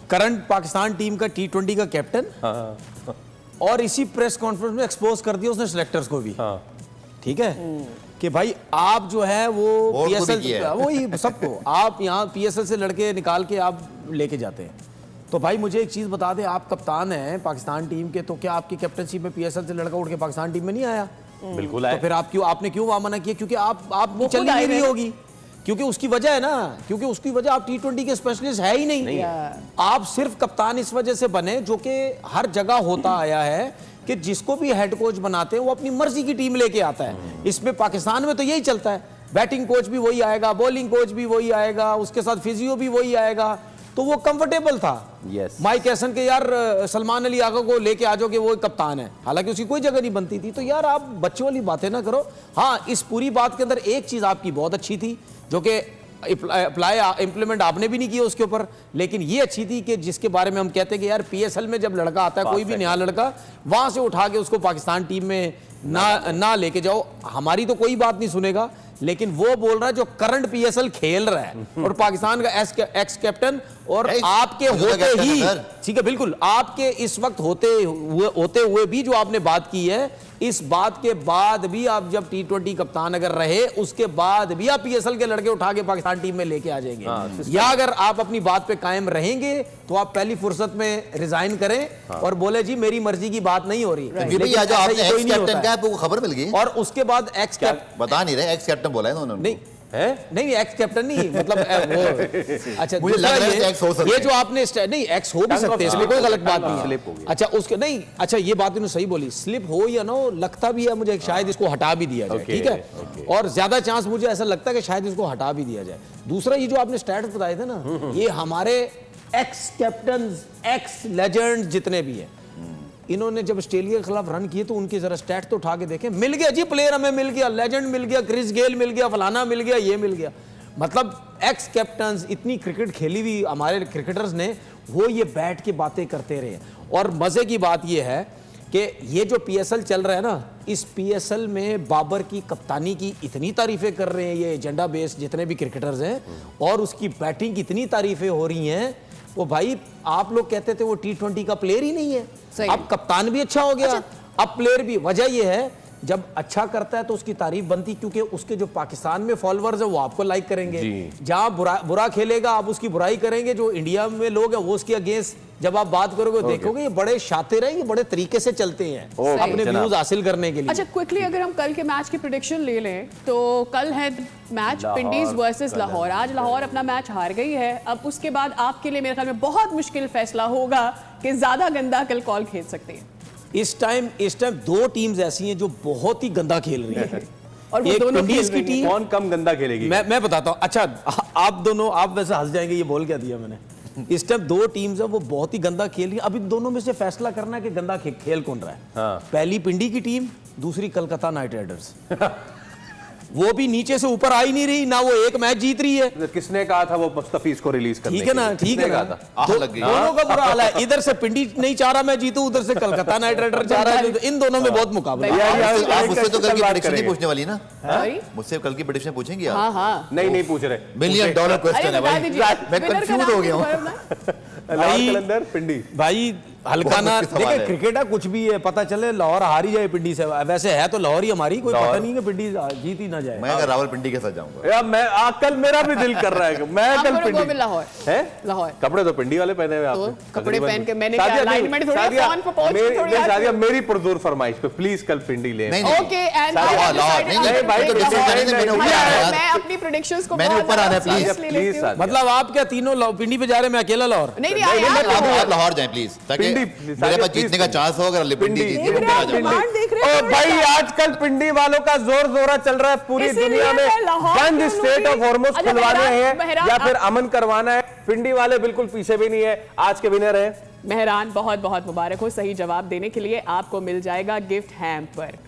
Current Pakistan team का T20 का captain, और इसी प्रेस कॉन्फ्रेंस में एक्सपोज कर दिया उसने सिलेक्टर्स को भी। ठीक है कि भाई आप जो है वो PSL, वही सबको आप यहाँ PSL से लड़के निकाल के आप लेके जाते हैं। तो भाई मुझे एक चीज बता दें, आप कप्तान हैं पाकिस्तान टीम के, तो क्या आपकी कैप्टनशिप में PSL से लड़का उठ के पाकिस्तान टीम में नहीं आया? बिल्कुल आया। तो फिर आपने क्यों वहां मना किया? क्योंकि आप चल नहीं रही होगी, क्योंकि उसकी वजह है ना, क्योंकि उसकी वजह आप T20 के स्पेशलिस्ट है ही नहीं। आप सिर्फ कप्तान इस वजह से बने, जो कि हर जगह होता आया है कि जिसको भी हेड कोच बनाते हैं वो अपनी मर्जी की टीम लेके आता है। इसमें पाकिस्तान में तो यही चलता है, बैटिंग कोच भी वही आएगा, बॉलिंग कोच भी वही आएगा, उसके साथ फिजियो भी वही आएगा। तो वो कंफर्टेबल था माइक हैसन के, यार सलमान अली आगा को लेके आ जाओ कि वो कप्तान है, हालांकि उसकी कोई जगह नहीं बनती थी। तो यार आप बच्चों वाली बातें ना करो। हाँ, इस पूरी बात के अंदर एक चीज आपकी बहुत अच्छी थी, जो कि इम्प्लीमेंट आपने भी नहीं किया उसके ऊपर, लेकिन ये अच्छी थी कि जिसके बारे में हम कहते हैं कि यार PSL में जब लड़का आता है, कोई भी नया लड़का, वहां से उठा के उसको पाकिस्तान टीम में ना लेके जाओ। हमारी तो कोई बात नहीं सुनेगा, लेकिन वो बोल रहा है जो करंट PSL खेल रहा है और पाकिस्तान का एक्स कैप्टन, और आपके होते ही, ठीक है बिल्कुल, आपके इस वक्त होते हुए भी जो आपने बात की है, इस बात के बाद भी आप जब T20 कप्तान अगर रहे, उसके बाद भी आप PSL के लड़के उठा के पाकिस्तान टीम में लेके आ जाएंगे। या अगर आप अपनी बात पे कायम रहेंगे तो आप पहली फुर्सत में रिजाइन करें और बोले जी मेरी मर्जी की बात नहीं हो रही। खबर मिल गई और उसके बाद एक्स बता नहीं रहे, एक्स कैप्टन बोला है उन्होंने। नहीं एक्स कैप्टन नहीं, मतलब वो अच्छा मुझे लग रहा है एक्स हो सकता है। ये जो आपने नहीं, एक्स हो भी सकते हैं, इसमें कोई गलत बात नहीं है। अच्छा उसके नहीं, अच्छा ये बात इन्होंने सही बोली, स्लिप हो या ना हो, लगता भी है मुझे शायद इसको हटा भी दिया जाए। ठीक है, और ज्यादा चांस मुझे ऐसा लगता है कि शायद इसको हटा भी दिया जाए। दूसरा ये जो आपने स्टैट्स बताए थे ना, ये हमारे एक्स कैप्टन, एक्स लेजेंड जितने भी हैं, इन्होंने जब ऑस्ट्रेलिया के खिलाफ रन किए तो उनके जरा स्टैट तो उठा के देखें। मिल गया जी, प्लेयर हमें मिल गया, लेजेंड मिल गया, क्रिस गेल मिल गया, फलाना मिल गया, ये मिल गया। मतलब एक्स कैप्टन, इतनी क्रिकेट खेली हुई हमारे क्रिकेटर्स ने, वो ये बैठ के बातें करते रहे। और मजे की बात ये है कि ये जो PSL चल रहा है ना, इस PSL में बाबर की कप्तानी की इतनी तारीफें कर रहे हैं ये एजेंडा बेस्ड जितने भी क्रिकेटर्स हैं, और उसकी बैटिंग की इतनी तारीफें हो रही हैं। वो भाई आप लोग कहते थे वो T20 का प्लेयर ही नहीं है, अब कप्तान भी अच्छा हो गया। अब प्लेयर भी, वजह ये है जब अच्छा करता है तो उसकी तारीफ बनती, क्योंकि उसके जो पाकिस्तान में फॉलोअर्स है वो आपको लाइक करेंगे। जहां बुरा खेलेगा आप उसकी बुराई करेंगे, जो इंडिया में लोग हैं वो उसके अगेंस्ट जब आप बात करोगे देखोगे ये बड़े शातिर हैं, ये बड़े तरीके से चलते हैं अपने व्यूज हासिल करने के लिए। अच्छा क्विकली अगर हम कल के मैच की प्रेडिक्शन ले लें तो कल है मैच पिंडीज वर्सेस लाहौर। आज लाहौर अपना मैच हार गई है, अब उसके बाद आपके लिए मेरे ख्याल में बहुत मुश्किल फैसला होगा कि ज्यादा गंदा कल कॉल खेल सकते हैं। इस टाइम दो टीम्स ऐसी हैं जो बहुत ही गंदा खेल रही हैं और वो दोनों पिंडीज की टीम कौन कम गंदा खेलेगी? मैं बताता हूं। अच्छा आप दोनों, आप वैसे हंस जाएंगे ये बोल क्या दिया मैंने। इस टाइम दो टीम्स है वो बहुत ही गंदा खेल रही है। अभी दोनों में से फैसला करना है कि गंदा खेल कौन रहा है। पहली पिंडी की टीम, दूसरी कलकत्ता नाइट राइडर्स। वो भी नीचे से ऊपर आ ही नहीं रही, ना वो एक मैच जीत रही है। किसने कहा था वो मुस्तफीज को रिलीज करने? ठीक है ना, ठीक है ना, दोनों का बुरा हाल है। इधर से पिंडी नहीं चाह रहा मैं जीतूं, उधर से कलकत्ता नाइट राइडर चाह रहा है। इन दोनों में बहुत मुकाबला है। मुझसे तो कल की प्रेडिक्शन नहीं पूछने वाली ना, मुझसे कल की प्रेडिक्शन पूछेंगे आप? हाँ नहीं पूछ रहे, $1 मिलियन क्वेश्चन है भाई, मैं कंफ्यूज हो गया हूँ पिंडी भाई। हल्का ना देखे, क्रिकेट है कुछ भी है, पता चले लाहौर हार ही जाए पिंडी से। वैसे है तो लाहौर ही हमारी, कोई पता नहीं है पिंडी जीत ही ना जाए। मैं अगर रावलपिंडी के साथ जाऊंगा यार, मैं कल मेरा भी दिल कर रहा है मैं कल पिंडी। लाहौर है, लाहौर कपड़े तो पिंडी वाले पहने हुए आपने, कपड़े पहन के मैंने क्या अलाइनमेंट थोड़ी फोन पे पहुंच के थोड़ी शादिया मेरी पुरजोर फरमाइश पे प्लीज कल पिंडी ले। ओके एंड मैं अपनी प्रेडिक्शंस को मैंने ऊपर आना है प्लीज। मतलब आप क्या तीनों पिंडी पे जा रहे हैं, मैं अकेला लाहौर? नहीं आप लाहौर जाएं प्लीज, ताकि मेरे पास जीतने का चांस हो। अगर पिंडी जीती ओ भाई, आजकल पिंडी वालों का जोर जोरा चल रहा है पूरी दुनिया में। जंग स्टेट ऑफ हॉर्मोज खुलवाने हैं या फिर अमन करवाना है, पिंडी वाले बिल्कुल पीछे भी नहीं है। आज के विनर है मेहरान, बहुत बहुत मुबारक हो। सही जवाब देने के लिए आपको मिल जाएगा गिफ्ट हैम्पर।